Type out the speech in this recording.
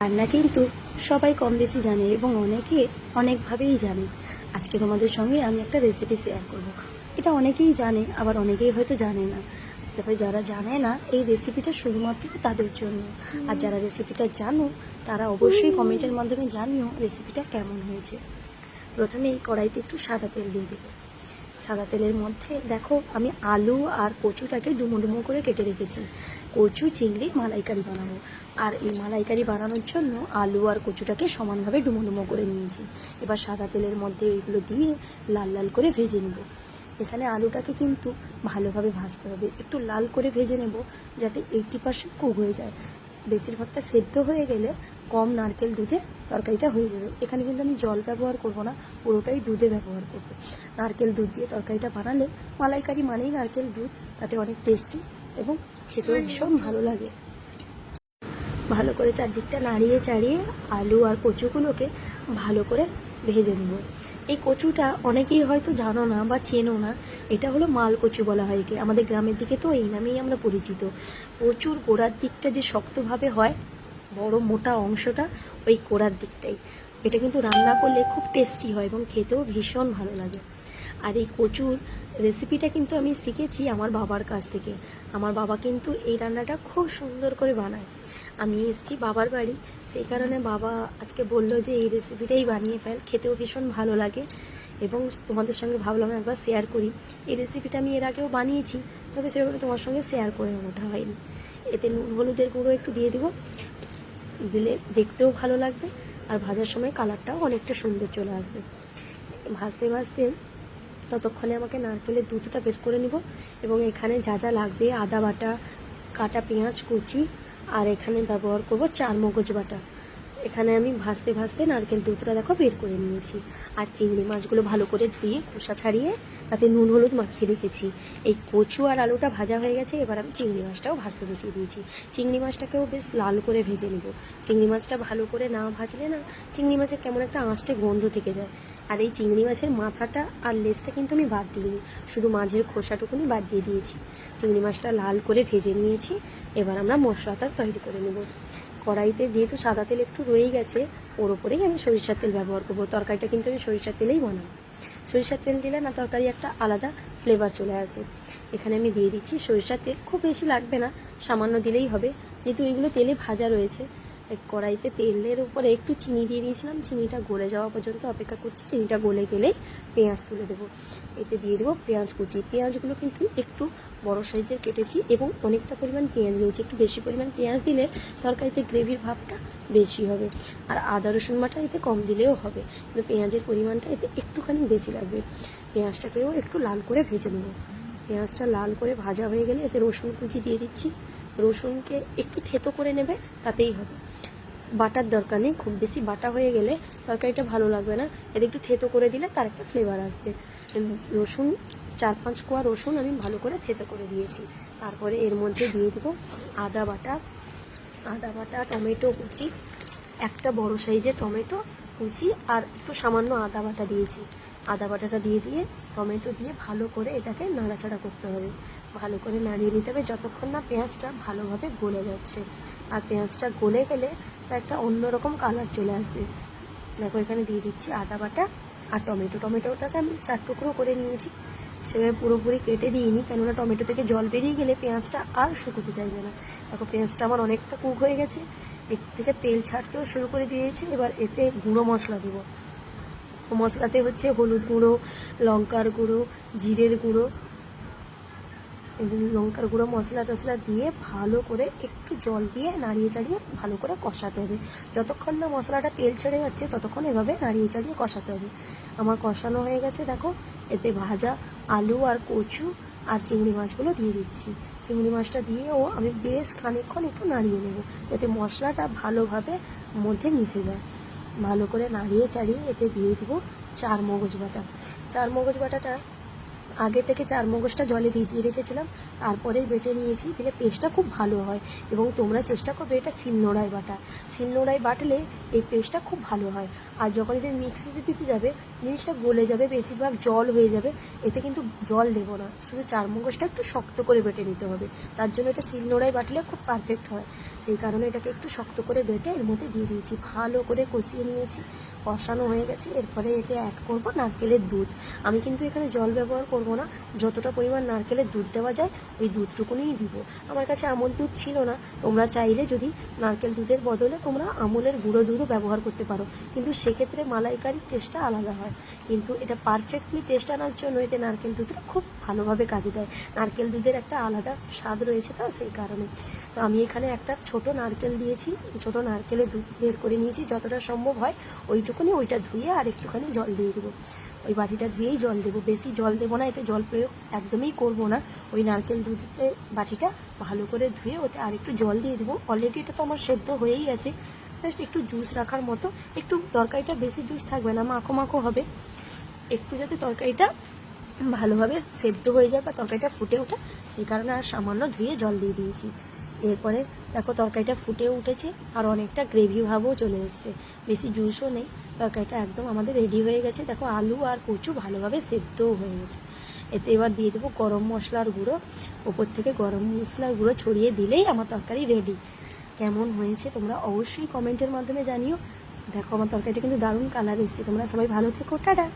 রান্না কিন্তু সবাই কম বেশি জানে এবং অনেকে অনেকভাবেই জানে। আজকে তোমাদের সঙ্গে আমি একটা রেসিপি শেয়ার করব। এটা অনেকেই জানে, আবার অনেকেই হয়তো জানে না। তবে যারা জানে না, এই রেসিপিটা শুধুমাত্র তাদের জন্য। আর যারা রেসিপিটা জানো, তারা অবশ্যই কমেন্টের মাধ্যমে জানিও রেসিপিটা কেমন হয়েছে। প্রথমে এই কড়াইতে একটু সাদা তেল দিয়ে দেবো। সাদা তেলের মধ্যে দেখো, আমি আলু আর কচুটাকে ডুমো ডুমো করে কেটে রেখেছি। কচু চিংড়ি মালাইকারি বানাবো, আর এই মালাইকারি বানানোর জন্য আলু আর কচুটাকে সমানভাবে ডুমো ডুমো করে নিয়েছি। এবার সাদা তেলের মধ্যে এইগুলো দিয়ে লাল লাল করে ভেজে নেব। এখানে আলুটাকে কিন্তু ভালোভাবে ভাজতে হবে, একটু লাল করে ভেজে নেব যাতে 80% কুক হয়ে যায়। বেশিরভাগটা সেদ্ধ হয়ে গেলে কম নারকেল দুধে তরকারিটা হয়ে যাবে। এখানে কিন্তু আমি জল ব্যবহার করব না, পুরোটাই দুধে ব্যবহার করব। নারকেল দুধ দিয়ে তরকারিটা বানালে, মালাইকারি মানেই নারকেল দুধ, তাতে অনেক টেস্টি এবং খেতেও ভীষণ ভালো লাগে। ভালো করে চারদিকটা নাড়িয়ে চাড়িয়ে আলু আর কচুগুলোকে ভালো করে ভেজে নেব। এই কচুটা অনেকেই হয়তো জানো না বা চেনো না। এটা হলো মাল কচু বলা হয় একে। আমাদের গ্রামের দিকে তো এই নামেই আমরা পরিচিত। কচুর গোড়ার দিকটা যে শক্তভাবে হয়, বড় মোটা অংশটা ওই গোড়ার দিকটাই। এটা কিন্তু রান্না করলে খুব টেস্টি হয় এবং খেতেও ভীষণ ভালো লাগে। আর এই কচুর রেসিপিটা কিন্তু আমি শিখেছি আমার বাবার কাছ থেকে। আমার বাবা কিন্তু এই রান্নাটা খুব সুন্দর করে বানায়। আমি এসেছি বাবার বাড়ি, সেই কারণে বাবা আজকে বললো যে এই রেসিপিটাই বানিয়ে ফেল, খেতেও ভীষণ ভালো লাগে। এবং তোমাদের সঙ্গে ভাবলাম একবার শেয়ার করি। এই রেসিপিটা আমি এর আগেও বানিয়েছি, তবে সেভাবে তোমার সঙ্গে শেয়ার করে ওঠা হয়নি। এতে নুন হলুদের গুঁড়ো একটু দিয়ে দেবো, দিলে দেখতেও ভালো লাগবে আর ভাজার সময় কালারটাও অনেকটা সুন্দর চলে আসবে। ভাজতে ভাজতে ততক্ষণে আমাকে নারকেলের দুধটা বের করে নিব। এবং এখানে যা যা লাগবে, আদা বাটা, কাটা পেঁয়াজ কুচি, আর এখানে ব্যবহার করব চারমগজ বাটা। এখানে আমি ভাজতে ভাজতে নারকেল দুধটা দেখো বের করে নিয়েছি। আর চিংড়ি মাছগুলো ভালো করে ধুয়ে খোসা ছাড়িয়ে তাতে নুন হলুদ মাখিয়ে রেখেছি। এই কচু আর আলুটা ভাজা হয়ে গেছে, এবার আমি চিংড়ি মাছটাও ভাজতে বসিয়ে দিয়েছি। চিংড়ি মাছটাকেও বেশ লাল করে ভেজে নেব। চিংড়ি মাছটা ভালো করে না ভাজলে না, চিংড়ি মাছের কেমন একটা আঁচটে গন্ধ থেকে যায়। আর এই চিংড়ি মাছের মাথাটা আর লেজটা কিন্তু আমি বাদ দিইনি, শুধু মাঝের খোসাটুকুনি বাদ দিয়ে দিয়েছি। চিংড়ি মাছটা লাল করে ভেজে নিয়েছি। এবার আমরা মশলাটা তৈরি করে নেব। কড়াইতে যেহেতু সাদা তেল একটু রয়েই গেছে, ওর ওপরেই আমি সরিষার তেল ব্যবহার করব। তরকারিটা কিন্তু আমি সরিষার তেলেই বানাবো। সরিষার তেল দিলে না তরকারি একটা আলাদা ফ্লেভার চলে আসে। এখানে আমি দিয়ে দিচ্ছি সরিষার তেল, খুব বেশি লাগবে না, সামান্য দিলেই হবে, যেহেতু এগুলো তেলে ভাজা রয়েছে। কড়াইতে তেলের উপরে একটু চিনি দিয়ে দিয়েছিলাম, চিনিটা গলে যাওয়া পর্যন্ত অপেক্ষা করছি। চিনিটা গলে গেলেই পেঁয়াজ তুলে দেবো। এতে দিয়ে দেবো পেঁয়াজ কুচি। পেঁয়াজগুলো কিন্তু একটু বড় সাইজের কেটেছি এবং অনেকটা পরিমাণ পেঁয়াজ দিয়েছি। একটু বেশি পরিমাণ পেঁয়াজ দিলে তরকারিতে গ্রেভির ভাবটা বেশি হবে। আর আদা রসুন বাটা এতে কম দিলেও হবে, কিন্তু পেঁয়াজের পরিমাণটা এতে একটুখানি বেশি লাগবে। পেঁয়াজটাকেও একটু লাল করে ভেজে নেব। পেঁয়াজটা লাল করে ভাজা হয়ে গেলে এতে রসুন কুচি দিয়ে দিচ্ছি। রসুনকে একটু থেতো করে নেবে, তাতেই হবে, বাটার দরকার নেই। খুব বেশি বাটা হয়ে গেলে তরকারিটা ভালো লাগবে না, এতে একটু থেতো করে দিলে তার একটা ফ্লেভার আসবে। রসুন 4-5 কোয়া রসুন আমি ভালো করে থেতো করে দিয়েছি। তারপরে এর মধ্যে দিয়ে দেবো আদা বাটা, টমেটো কুচি, একটা বড় সাইজের টমেটো কুচি, আর একটু সামান্য আদা বাটা দিয়েছি। আদা বাটাটা দিয়ে টমেটো দিয়ে ভালো করে এটাকে নাড়াচাড়া করতে হবে। ভালো করে নাড়িয়ে নিতে হবে যতক্ষণ না পেঁয়াজটা ভালোভাবে গলে যাচ্ছে। আর পেঁয়াজটা গলে গেলে তার একটা অন্যরকম কালার চলে আসবে। দেখো এখানে দিয়ে দিচ্ছি আদা বাটা আর টমেটোটাকে আমি 4 টুকরো করে নিয়েছি। সেভাবে পুরোপুরি কেটে দিইনি, কেননা টমেটো থেকে জল বেরিয়ে গেলে পেঁয়াজটা আর শুকোতে চাইবে না। দেখো পেঁয়াজটা আমার অনেকটা কুক হয়ে গেছে, এর থেকে তেল ছাড়তেও শুরু করে দিয়েছি। এবার এতে গুঁড়ো মশলা দেবো। মশলাতে হচ্ছে হলুদ গুঁড়ো, লঙ্কার গুঁড়ো, জিরের গুঁড়ো, লঙ্কার গুঁড়ো, মশলা টশলা দিয়ে ভালো করে একটু জল দিয়ে নাড়িয়ে চাড়িয়ে ভালো করে কষাতে হবে। যতক্ষণ না মশলাটা তেল ছেড়ে যাচ্ছে ততক্ষণ এভাবে নাড়িয়ে চাড়িয়ে কষাতে হবে। আমার কষানো হয়ে গেছে, দেখো এতে ভাজা আলু আর কচু আর চিংড়ি মাছগুলো দিয়ে দিচ্ছি। চিংড়ি মাছটা দিয়েও আমি বেশ খানিকক্ষণ একটু নাড়িয়ে নেব, যাতে মশলাটা ভালোভাবে মধ্যে মিশে যায়। ভালো করে নাড়িয়ে চাড়িয়ে এতে দিয়ে দেবো চারমগজ বাটাটা আগে থেকে চারমগজটা জলে ভিজিয়ে রেখেছিলাম, তারপরেই বেটে নিয়েছি, দিলে পেস্টটা খুব ভালো হয়। এবং তোমরা চেষ্টা করবে এটা শিলনোড়ায় বাটা। শিলনোড়ায় বাটলে এই পেস্টটা খুব ভালো হয়। আর যখন এটা মিক্সিতে দিতে যাবে জিনিসটা গলে যাবে, বেশিরভাগ জল হয়ে যাবে। এতে কিন্তু জল দেবো না, শুধু চারমগজটা একটু শক্ত করে বেটে নিতে হবে। তার জন্য এটা শিলনোড়ায় বাটলে খুব পারফেক্ট হয়, সেই কারণে এটাকে একটু শক্ত করে বেটে এর মধ্যে দিয়ে দিয়েছি। ভালো করে কষিয়ে নিয়েছি, কষানো হয়ে গেছে। এরপরে এতে অ্যাড করব নারকেলের দুধ। আমি কিন্তু এখানে জল ব্যবহার করব না, যতটা পরিমাণ নারকেলের দুধ দেওয়া যায় ওই দুধটুকুনিই দিব। আমার কাছে আমুল দুধ ছিল না, তোমরা চাইলে যদি নারকেল দুধের বদলে তোমরা আমুলের গুঁড়ো দুধও ব্যবহার করতে পারো, কিন্তু সেক্ষেত্রে মালাইকারির টেস্টটা আলাদা হয়। কিন্তু এটা পারফেক্টলি টেস্ট আনার জন্য এতে নারকেল দুধটা খুব ভালোভাবে কাজে দেয়। নারকেল দুধের একটা আলাদা স্বাদ রয়েছে, তো সেই কারণে তো আমি এখানে একটা ছোট নারকেল দিয়েছি, ছোট নারকেলের দুধ বের করে নিয়েছি যতটা সম্ভব হয় ওইটুকুনি। ওইটা ধুয়ে আর একটুখানি জল দিয়ে দেবো, ওই বাটিটা ধুয়েই জল দেবো, বেশি জল দেবো না, এতে জল প্রয়োগ একদমই করব না। ওই নারকেল দুধের বাটিটা ভালো করে ধুয়ে ওতে আর একটু জল দিয়ে দেবো। অলরেডি এটা তো আমার সেদ্ধ হয়েই আছে, জাস্ট একটু জুস রাখার মতো। একটু তরকারিটা বেশি জুস থাকবে না, মাখো মাখো হবে, একটু যাতে তরকারিটা ভালোভাবে সেদ্ধ হয়ে যায় বা তরকারিটা ফুটে ওঠে, সেই কারণে আর সামান্য ধুয়ে জল দিয়ে দিয়েছি। এরপরে দেখো তরকারিটা ফুটে উঠেছে আর অনেকটা গ্রেভি ভাবও চলে এসছে, বেশি জুসও নেই। তরকারিটা একদম আমাদের রেডি হয়ে গেছে। দেখো আলু আর কচু ভালোভাবে সেদ্ধও হয়ে গেছে। এতে এবার দিয়ে দেবো গরম মশলার গুঁড়ো, ওপর থেকে গরম মশলার গুঁড়ো ছড়িয়ে দিলেই আমার তরকারি রেডি। কেমন হয়েছে তোমরা অবশ্যই কমেন্টের মাধ্যমে জানিও। দেখো আমার তরকারিটা কিন্তু দারুণ কালার এসছে। তোমরা সবাই ভালো থেকো, টাটা।